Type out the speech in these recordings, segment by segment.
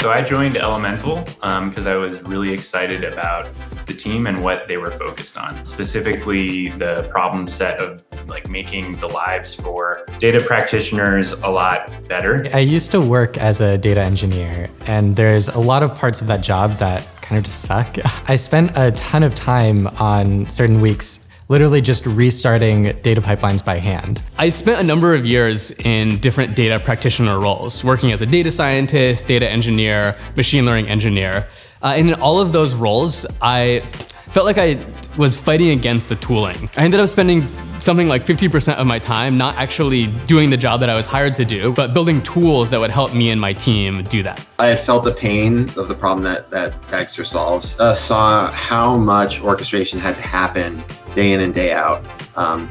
So I joined Elemental because I was really excited about the team and what they were focused on. Specifically, the problem set of like making the lives for data practitioners a lot better. I used to work as a data engineer, and there's a lot of parts of that job that kind of just suck. I spent a ton of time on certain weeks literally just restarting data pipelines by hand. I spent a number of years in different data practitioner roles, working as a data scientist, data engineer, machine learning engineer. And in all of those roles, I felt like I was fighting against the tooling. I ended up spending something like 50% of my time not actually doing the job that I was hired to do, but building tools that would help me and my team do that. I had felt the pain of the problem that Dagster solves, saw how much orchestration had to happen day in and day out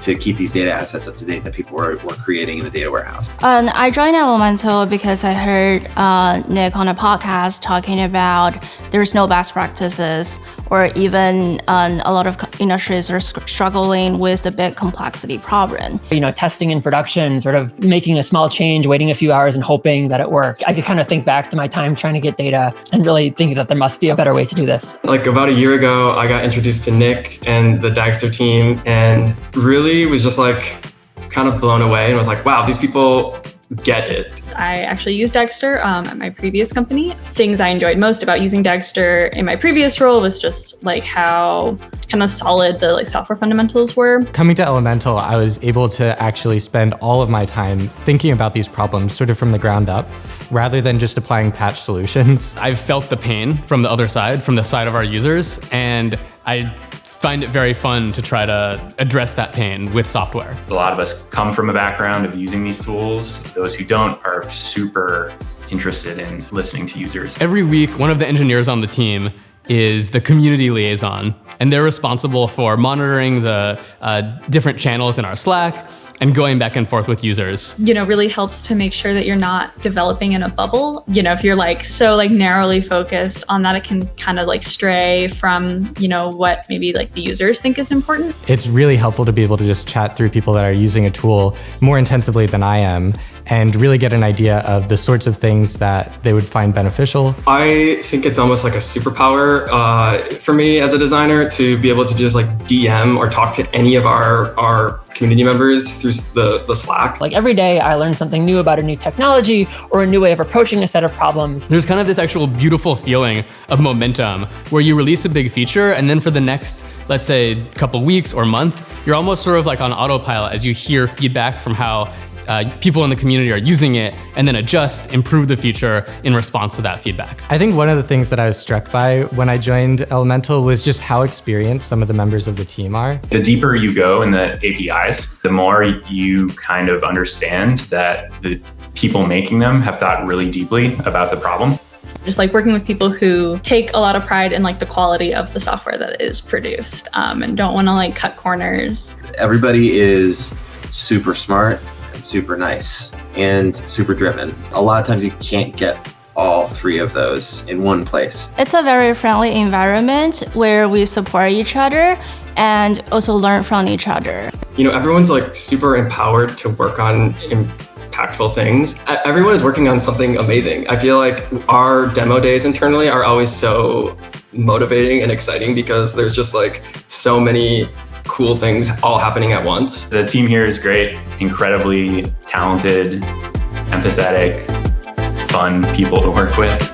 to keep these data assets up to date that people were creating in the data warehouse. I joined Elemental because I heard Nick on a podcast talking about there's no best practices, or even a lot of industries are struggling with the big complexity problem. Testing in production, sort of making a small change, waiting a few hours and hoping that it worked. I could kind of think back to my time trying to get data and really think that there must be a better way to do this. Like about a year ago, I got introduced to Nick and the Dagster team and really was just like kind of blown away and was like, wow, these people get it. I actually used Dagster at my previous company. Things I enjoyed most about using Dagster in my previous role was just like how kind of solid the software fundamentals were. Coming to Elemental, I was able to actually spend all of my time thinking about these problems sort of from the ground up, rather than just applying patch solutions. I've felt the pain from the other side, from the side of our users, and I find it very fun to try to address that pain with software. A lot of us come from a background of using these tools. Those who don't are super interested in listening to users. Every week, one of the engineers on the team is the community liaison, and they're responsible for monitoring the different channels in our Slack and going back and forth with users. Really helps to make sure that you're not developing in a bubble. If you're so narrowly focused on that, it can kind of stray from, what maybe the users think is important. It's really helpful to be able to just chat through people that are using a tool more intensively than I am and really get an idea of the sorts of things that they would find beneficial. I think it's almost like a superpower for me as a designer to be able to just DM or talk to any of our community members through the Slack. Every day I learn something new about a new technology or a new way of approaching a set of problems. There's kind of this actual beautiful feeling of momentum where you release a big feature and then for the next, let's say, couple weeks or month, you're almost sort of on autopilot as you hear feedback from how people in the community are using it and then improve the feature in response to that feedback. I think one of the things that I was struck by when I joined Elemental was just how experienced some of the members of the team are. The deeper you go in the APIs, the more you kind of understand that the people making them have thought really deeply about the problem. Just working with people who take a lot of pride in the quality of the software that is produced and don't want to cut corners. Everybody is super smart, super nice, and super driven. A lot of times you can't get all three of those in one place. It's a very friendly environment where we support each other and also learn from each other. Everyone's super empowered to work on impactful things. Everyone is working on something amazing. I feel like our demo days internally are always so motivating and exciting because there's just so many cool things all happening at once. The team here is great, incredibly talented, empathetic, fun people to work with.